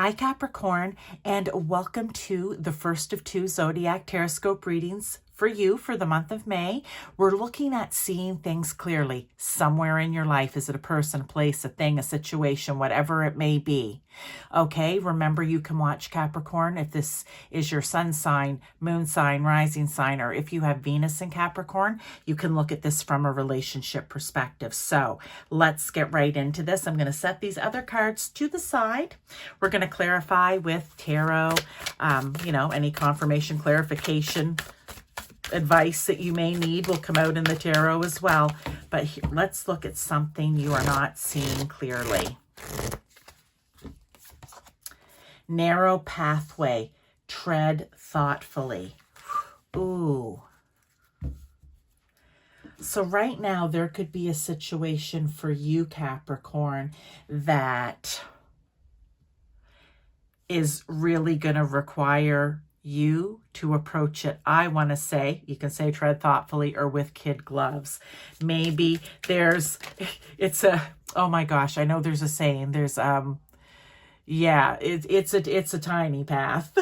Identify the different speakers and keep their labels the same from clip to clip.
Speaker 1: Hi Capricorn, and welcome to the first of two Zodiac Teroscope readings for you for the month of May. We're looking at seeing things clearly somewhere in your life. Is it a person, a place, a thing, a situation, whatever it may be? Okay, remember you can watch Capricorn if this is your sun sign, moon sign, rising sign, or if you have Venus in Capricorn, you can look at this from a relationship perspective. So let's get right into this. I'm going to set these other cards to the side. We're going to clarify with tarot, any confirmation, clarification, advice that you may need will come out in the tarot as well. But here, let's look at something you are not seeing clearly. Narrow pathway, tread thoughtfully. Ooh. So right now there could be a situation for you, Capricorn, that is really going to require you to approach it. I want to say, you can say tread thoughtfully or with kid gloves. Maybe oh my gosh, I know there's a saying, it's a tiny path.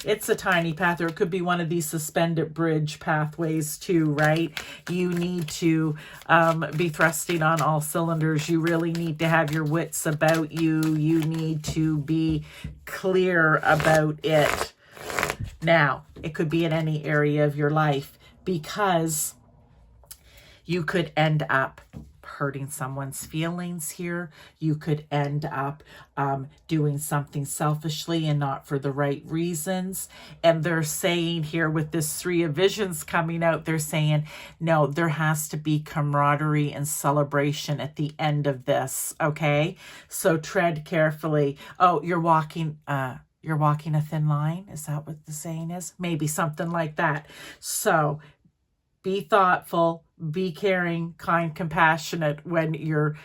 Speaker 1: It's a tiny path, or it could be one of these suspended bridge pathways too, right? You need to be thrusting on all cylinders. You really need to have your wits about you. You need to be clear about it. Now, it could be in any area of your life, because you could end up hurting someone's feelings here. You could end up doing something selfishly and not for the right reasons. And they're saying here with this Three of Visions coming out, they're saying, no, there has to be camaraderie and celebration at the end of this, okay? So tread carefully. Oh, you're walking a thin line? Is that what the saying is? Maybe something like that. So be thoughtful, be caring, kind, compassionate when you're,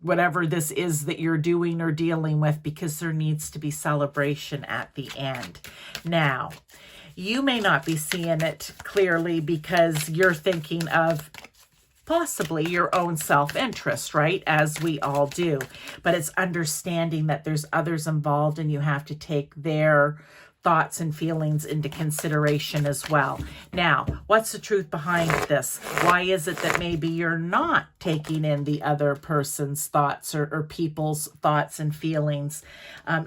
Speaker 1: whatever this is that you're doing or dealing with, because there needs to be celebration at the end. Now, you may not be seeing it clearly because you're thinking of possibly your own self-interest, right? As we all do. But it's understanding that there's others involved and you have to take their thoughts and feelings into consideration as well. Now, what's the truth behind this? Why is it that maybe you're not taking in the other person's thoughts or people's thoughts and feelings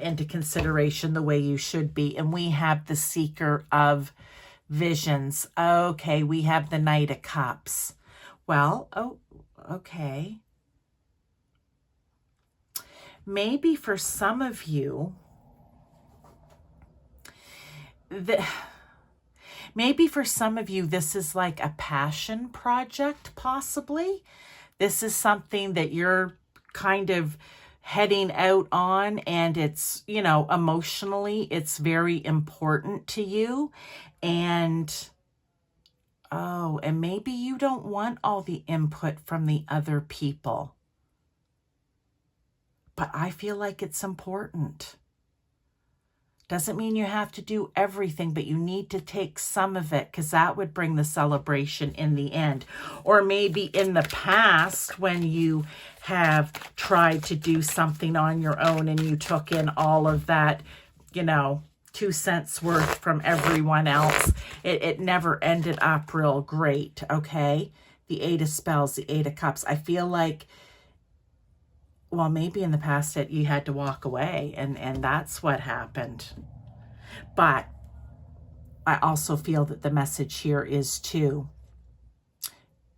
Speaker 1: into consideration the way you should be? And we have the Seeker of Visions. Okay, we have the Knight of Cups. Well, okay. Maybe for some of you, this is like a passion project, possibly. This is something that you're kind of heading out on, and it's, emotionally, it's very important to you. And maybe you don't want all the input from the other people. But I feel like it's important. Doesn't mean you have to do everything, but you need to take some of it, because that would bring the celebration in the end. Or maybe in the past, when you have tried to do something on your own and you took in all of that, 2 cents worth from everyone else, it never ended up real great, okay? The Eight of Spells, the Eight of Cups. I feel like, well, maybe in the past that you had to walk away, and that's what happened. But I also feel that the message here is too,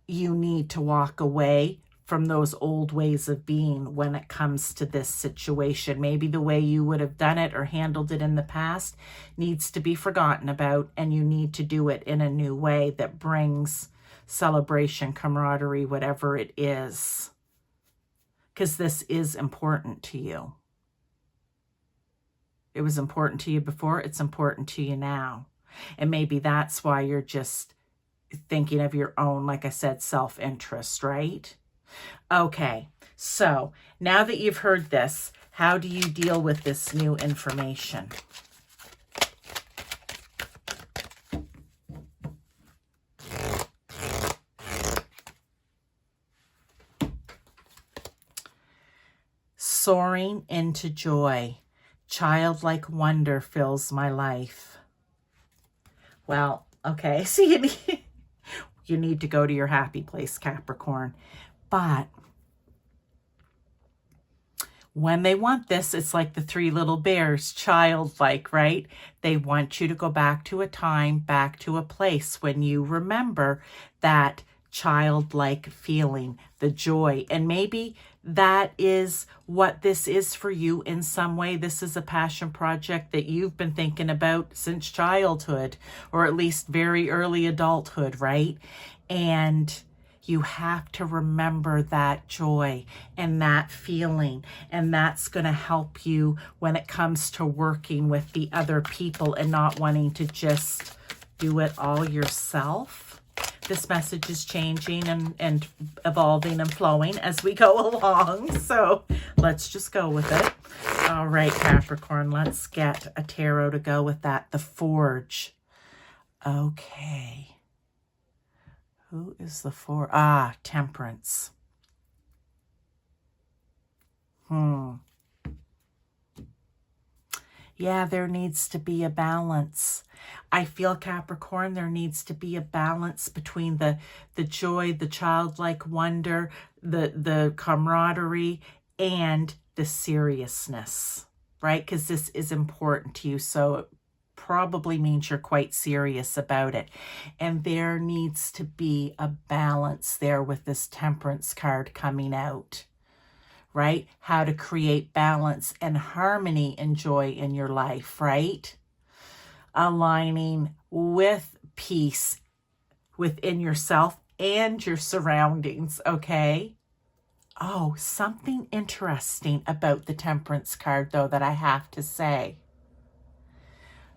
Speaker 1: you need to walk away from those old ways of being when it comes to this situation. Maybe the way you would have done it or handled it in the past needs to be forgotten about, and you need to do it in a new way that brings celebration, camaraderie, whatever it is. Because this is important to you. It was important to you before, it's important to you now. And maybe that's why you're just thinking of your own, like I said, self-interest, right? Okay, so now that you've heard this, how do you deal with this new information? Soaring into joy. Childlike wonder fills my life. Well, okay, so you need to go to your happy place, Capricorn. But when they want this, it's like the three little bears, childlike, right? They want you to go back to a time, back to a place when you remember that childlike feeling, the joy. And maybe that is what this is for you in some way. This is a passion project that you've been thinking about since childhood, or at least very early adulthood, right? And you have to remember that joy and that feeling, and that's going to help you when it comes to working with the other people and not wanting to just do it all yourself. This message is changing and evolving and flowing as we go along, so let's just go with it. All right, Capricorn, let's get a tarot to go with that. The Forge. Okay. Who is the Forge? Ah, Temperance. Yeah, there needs to be a balance. I feel, Capricorn, there needs to be a balance between the joy, the childlike wonder, the camaraderie, and the seriousness, right? Because this is important to you, so it probably means you're quite serious about it. And there needs to be a balance there with this Temperance card coming out, right? How to create balance and harmony and joy in your life, right? Aligning with peace within yourself and your surroundings, okay? Oh, something interesting about the Temperance card, though, that I have to say.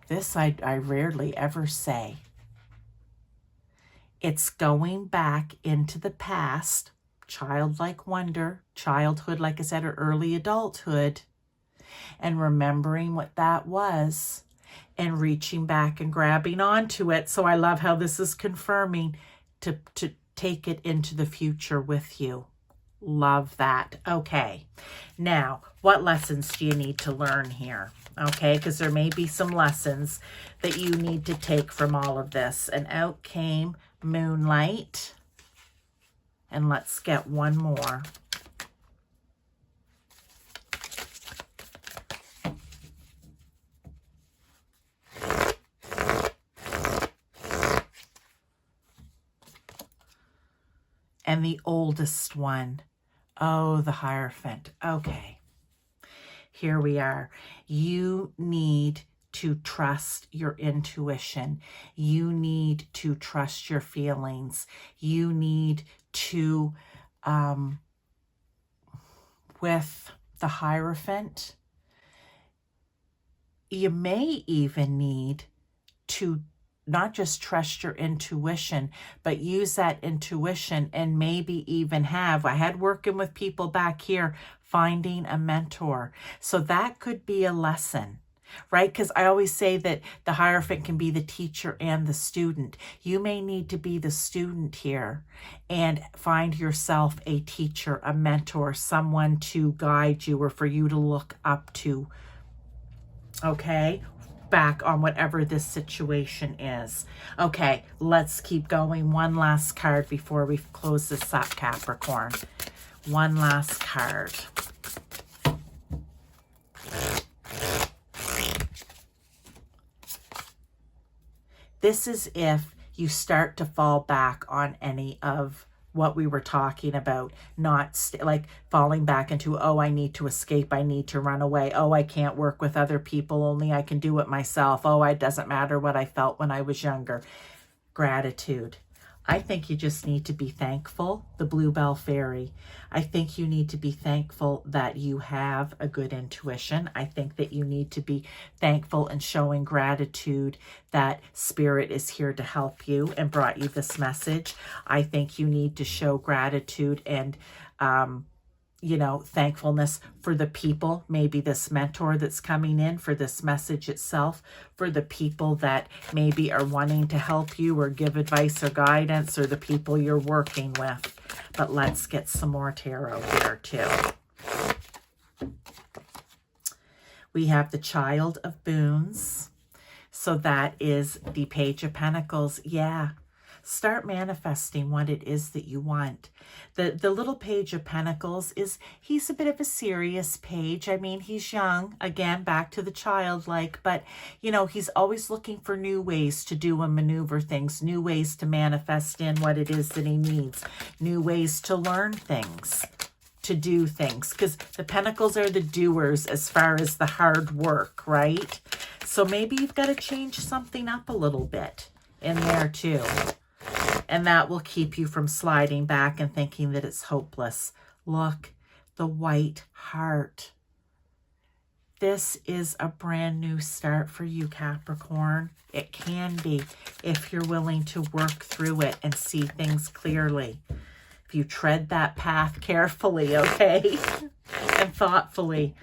Speaker 1: This I rarely ever say. It's going back into the past, childlike wonder, childhood, like I said, or early adulthood, and remembering what that was and reaching back and grabbing onto it. So I love how this is confirming to take it into the future with you. Love that. Okay. Now, what lessons do you need to learn here? Okay, because there may be some lessons that you need to take from all of this. And out came Moonlight. And let's get one more. And the oldest one. Oh, the Hierophant. Okay. Here we are. You need to trust your intuition. You need to trust your feelings. You need to, with the Hierophant, you may even need to not just trust your intuition, but use that intuition and maybe even have, I had working with people back here, finding a mentor. So that could be a lesson, right? Because I always say that the Hierophant can be the teacher and the student. You may need to be the student here and find yourself a teacher, a mentor, someone to guide you or for you to look up to, okay? Back on whatever this situation is. Okay, let's keep going. One last card before we close this up, Capricorn. One last card. This is if you start to fall back on any of what we were talking about, not like falling back into, oh, I need to escape, I need to run away, oh, I can't work with other people, only I can do it myself, oh, it doesn't matter what I felt when I was younger. Gratitude. I think you just need to be thankful, the Bluebell Fairy. I think you need to be thankful that you have a good intuition. I think that you need to be thankful and showing gratitude that Spirit is here to help you and brought you this message. I think you need to show gratitude and, thankfulness for the people, maybe this mentor that's coming in, for this message itself, for the people that maybe are wanting to help you or give advice or guidance, or the people you're working with. But let's get some more tarot here too. We have the Child of Boons. So that is the Page of Pentacles. Yeah. Start manifesting what it is that you want. The little Page of Pentacles he's a bit of a serious page. I mean, he's young, again, back to the childlike, but, you know, he's always looking for new ways to do and maneuver things, new ways to manifest in what it is that he needs, new ways to learn things, to do things, because the Pentacles are the doers as far as the hard work, right? So maybe you've got to change something up a little bit in there too. And that will keep you from sliding back and thinking that it's hopeless. Look, the White Heart. This is a brand new start for you, Capricorn. It can be if you're willing to work through it and see things clearly. If you tread that path carefully, okay? And thoughtfully.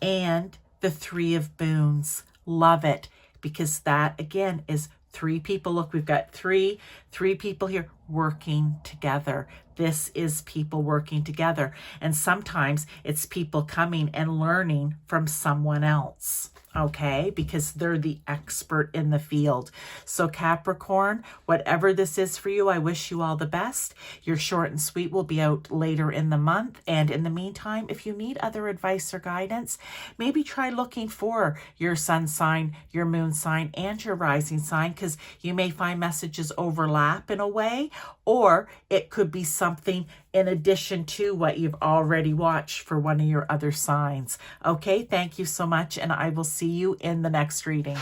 Speaker 1: And the Three of Boons. Love it. Because that, again, is 3 people. Look, we've got three people here working together. This is people working together. And sometimes it's people coming and learning from someone else. Okay, because they're the expert in the field. So Capricorn, whatever this is for you, I wish you all the best. Your short and sweet will be out later in the month. And in the meantime, if you need other advice or guidance, maybe try looking for your sun sign, your moon sign, and your rising sign, because you may find messages overlap in a way, or it could be something in addition to what you've already watched for one of your other signs. Okay, thank you so much, and I will see you in the next reading.